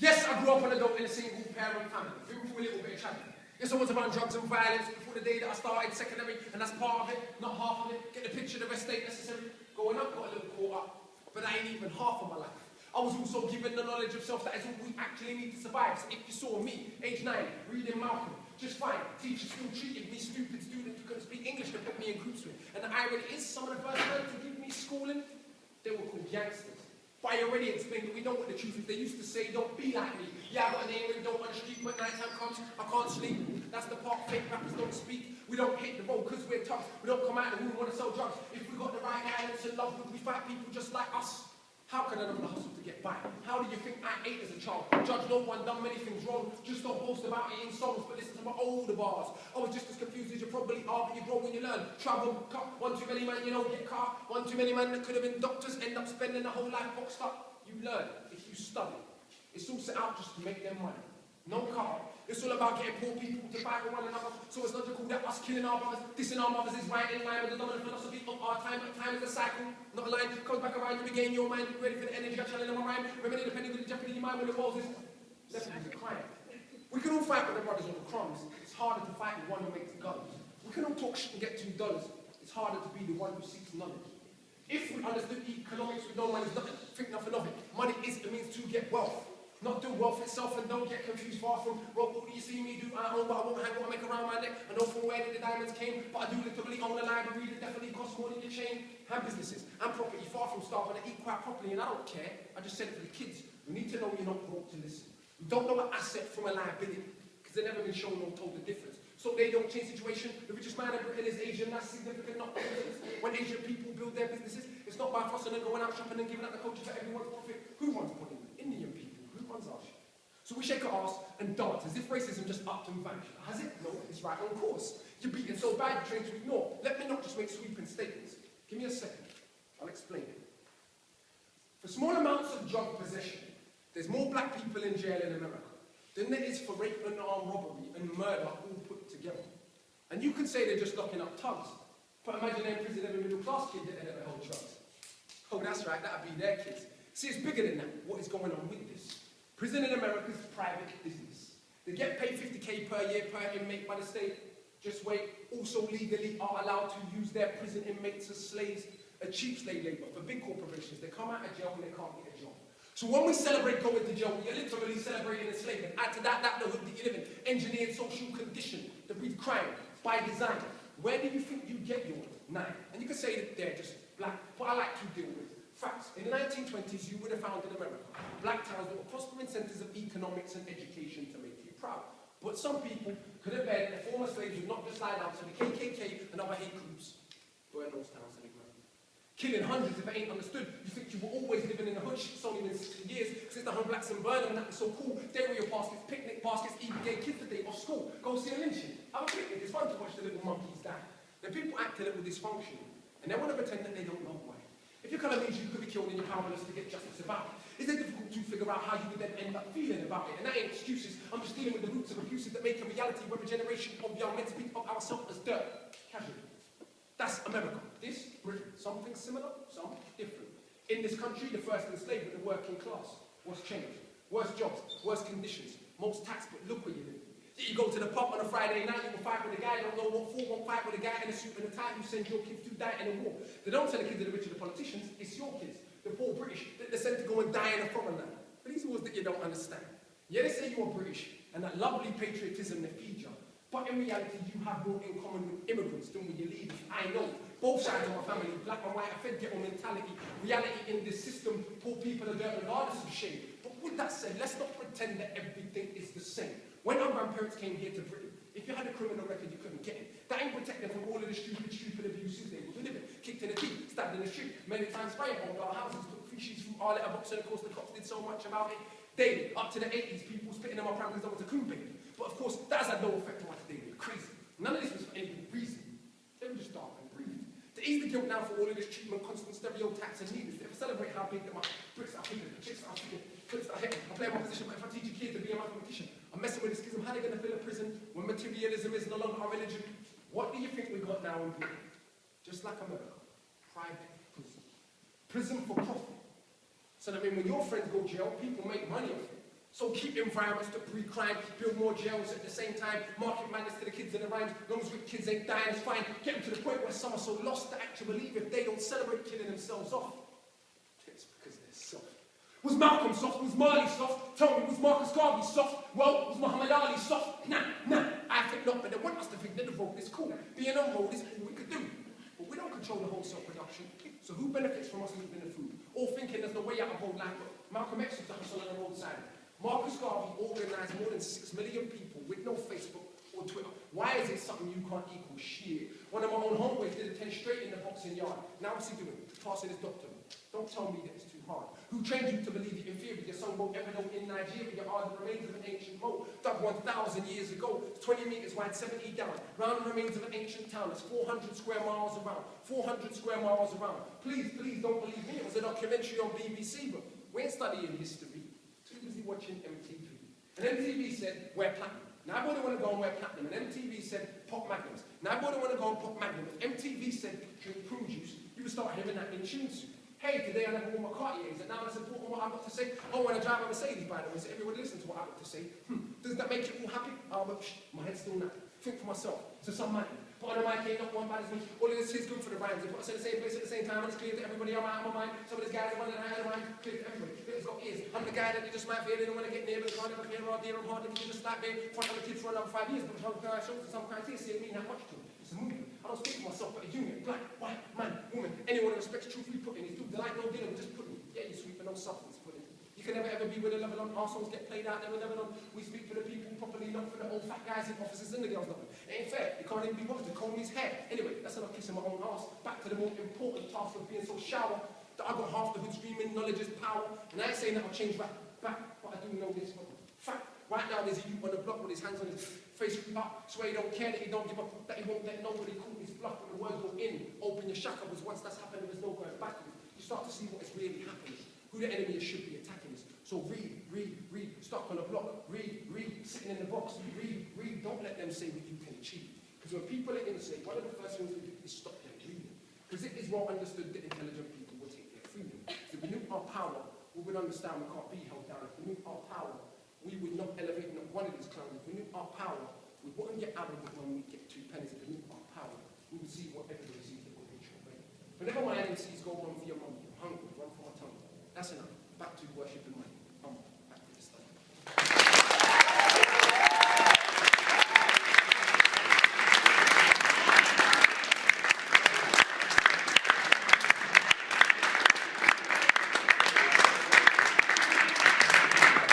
Yes, I grew up in a single parent family, through a little bit of tragedy. Yes, I was around drugs and violence before the day that I started secondary, and that's part of it, not half of it. Get the picture, the rest ain't necessary. Growing up, got a little caught up, but that ain't even half of my life. I was also given the knowledge of self that is all we actually need to survive. So if you saw me, age 9, reading Malcolm, just fine. Teachers still treated me stupid student who couldn't speak English to put me in groups with. And the irony is, some of the first men to give me schooling, they were called youngsters. But I already explained that we know what the truth is. They used to say, don't be like me. Yeah, I got a name ring, don't on the street, but night time comes, I can't sleep. That's the part fake rappers don't speak. We don't hit the road because we're tough. We don't come out and we want to sell drugs. If we got the right guidance and love, would we fight people just like us? How can I know the hustle to get by? How do you think I ate as a child? Judge no one, done many things wrong. Just don't boast about it in songs, but listen to my older bars. I was just as confused as you probably are, but you grow when you learn. Travel, cut, one too many man, you know, get caught. One too many man that could have been doctors, end up spending the whole life boxed up. You learn if you study. It's all set out just to make them money. No car. It's all about getting poor people to fight with one another. So it's logical that us killing our brothers, dissing our mothers is right in line with the dominant philosophy of our time. But time is a cycle, not a line. Comes back around, you regain your mind. You ready for the energy I channel in my rhyme. Remember depending with the jeopardy in your mind when the walls is left with a crime. We can all fight with the brothers over crumbs. It's harder to fight with one who makes guns. We can all talk shit and get $2. It's harder to be the one who seeks knowledge. If we understood economics with no money is nothing, think nothing of it. Money is the means to get wealth. Not do wealth itself, and don't get confused far from, well, what do you see me do? I own, but I won't hang what I make around my neck. I know from where the diamonds came, but I do literally own a library that definitely costs more than your chain. And businesses and property, far from starving, I eat quite properly, and I don't care. I just said it for the kids. You need to know you're not broke to listen. You don't know an asset from a liability, because they've never been shown or told the difference. So they don't change situation. The richest man in Britain is Asian. That's significant, not business. When Asian people build their businesses, it's not by fussing and going out shopping and giving out the culture for everyone's profit. Who runs pudding? Indian people. Who runs our shit? So we shake our ass and dance as if racism just upped and vanished. Has it? No, it's right on course. You're beaten so bad you're trained to ignore. Let me not just make sweeping statements. Give me a second. I'll explain it. For small amounts of drug possession, there's more black people in jail in America than there is for rape and armed robbery and murder all put together. And you can say they're just locking up thugs, but imagine they're in prison every middle class kid that never held drugs. Oh, that's right, that'd be their kids. See, it's bigger than that. What is going on with this? Prison in America is private business. They get paid $50K per year per inmate by the state. Just wait, also legally are allowed to use their prison inmates as slaves, a cheap slave labor for big corporations. They come out of jail and they can't get a job. So when we celebrate going to jail, we are literally celebrating enslavement. Add to that the hood that you live in, engineered social condition that breeds crime by design. Where do you think you get your 9? And you can say that they're just black, but I like to deal with facts. In the 1920s, you would have found in America black towns that were prospering centers of economics and education to make you proud. But some people could have bet that former slaves would not just lie down to the KKK and other hate groups burn those towns to the ground. Killing hundreds if it ain't understood. You think you were always living in the hood. It's only been 60 years since the hung blacks in Burnham, and that was so cool. Stereo baskets, picnic baskets, even gave kids the day off school. Go see a lynching. Have a picnic. It's fun to watch the little monkeys die. Then people act a little dysfunctional, and they want to pretend that they don't know why. If your colour means you could be killed and you're powerless to get justice about it, is it difficult to figure out how you would then end up feeling about it? And that ain't excuses. I'm just dealing with the roots of abuses that make a reality where a generation of young men speak of ourselves as dirt. Casually. That's America. This, Britain. Something similar, some different. In this country, the first enslavement, the working class. What's changed? Worse jobs, worse conditions, most tax, but look where you live. You go to the pub on a Friday night, you will fight with a guy, don't know what for, won't fight with a guy in a suit and a tie, you send your kids to die in a war. They don't tell the kids of the rich and the politicians, it's your kids, the poor British, that they're sent to go and die in a foreign land. But these are wars that you don't understand. Yeah, they say you're British, and that lovely patriotism they feed you. But in reality, you have more in common with immigrants than with your leaders. I know. Both sides of my family, black and white, a fed ghetto mentality. Reality in this system, poor people are there regardless of shame. But with that said, let's not pretend that everything is the same. When our grandparents came here to Britain, if you had a criminal record, you couldn't get it. That ain't protecting from all of the stupid abuses they were living. Kicked in the teeth, stabbed in the street, many times firebombed our houses, took fishes from our letterbox, and of course the cops did so much about it. Daily, up to the 80s, people spitting in my pram because I was a coon baby. But of course, that has had no effect on us today. We're crazy. None of this was for any reason. They were just dark and breathed. To ease the guilt now for all of this treatment, constant stereotypes and needless, if I celebrate how big my bricks are thinking, chicks are thinking, clips are hitting, I play my position, but if I teach a kid to be a mathematician, I'm messing with the schism. How are they going to fill a prison when materialism is no longer our religion? What do you think we got now in Britain? Just like America, private prison. Prison for profit. So that mean when your friends go to jail, people make money off it. So keep environments that breed crime, build more jails at the same time, market madness to the kids in the rhymes. As long as rich kids ain't dying, it's fine. Get them to the point where some are so lost to actually believe if they don't celebrate killing themselves off. It's because they're soft. Was Malcolm soft? Was Marley soft? Tell me, was Marcus Garvey soft? Well, was Muhammad Ali soft? Nah, I think not, but they want us to think that the road is cool. Being on road is all we could do. But we don't control the wholesale production. So who benefits from us eating the food? All thinking there's no way out of road life, but Malcolm X was the hustle on the roadside. Marcus Garvey organised more than 6 million people with no Facebook or Twitter. Why is it something you can't equal? Shit. One of my own homeboys did a 10 straight in the boxing yard. Now what's he doing? Passing his doctorate. Don't tell me that it's too hard. Who trained you to believe it in theory? Your son won't ever know in Nigeria are the remains of an ancient moat dug 1,000 years ago. It's 20 metres wide, 70 down. Round the remains of an ancient town. It's 400 square miles around. 400 square miles around. Please don't believe me. It was a documentary on BBC, but we ain't studying history. Too busy watching MTV. And MTV said, wear platinum. Now I want to go and wear platinum. And MTV said, pop magnums. Now I want to go and pop magnum. If MTV said, drink prune juice, you would start hearing that in tunes. Hey, today I never wore my Cartiers, and now it's important what I've got to say. Oh, when I drive a Mercedes, by the way, so everyone listen to what I've got to say. Does that make you all happy? Oh, but my head's still not. Think for myself. So some might. But on the mic ain't not one bad as me. All of this is good for the rhymes. They put us in the same place at the same time, and it's clear to everybody. I'm out of my mind. Some of these guys are running out of the rhymes. Clear to everybody. It's got ears. I'm the guy that you just might feel they don't want to get near, but can't ever clear around dear and hard. If you just like me, front of the kids for another 5 years, but some guys shows some criteria say it mean that much to them. It's a movement. I don't speak for myself, but a union, black, white, man, woman, anyone who respects truth we put in these dudes. They like no dinner, we just put in. Yeah, you sweep, but no substance put in. You can never ever be with a level on, our songs get played out, never on. We speak for the people properly, not for the old fat guys in offices and the girls nothing. It ain't fair, you can't even be bothered to comb his hair. Anyway, that's enough kissing my own arse. Back to the more important task of being so shower that I got half the hood screaming, knowledge is power. And I ain't saying that I'll change back, but I do know this one. Fact, right now there's a youth on the block with his hands on his face up, swear he don't care, that he don't give up, that he won't let nobody call his bluff when the words go in. Open your shaka, because once that's happened, there's no going backwards. You start to see what is really happening, who the enemy is should be attacking us. So read, stuck on the block, read, sitting in the box, read, don't let them say what you can achieve. Because when people are innocent, one of the first things we do is stop them reading. Because it is well understood that intelligent people will take their freedom. If we knew our power, we would understand we can't be held down. If we knew our power, we would not elevate not one of these clowns. If we knew our power, we wouldn't get arrogant when we get 2 pennies. If we knew our power, we would see what everybody sees that will reach your way. Whenever my MCs go run for your money, I'm hungry, run for my tongue. That's enough. Back to worship.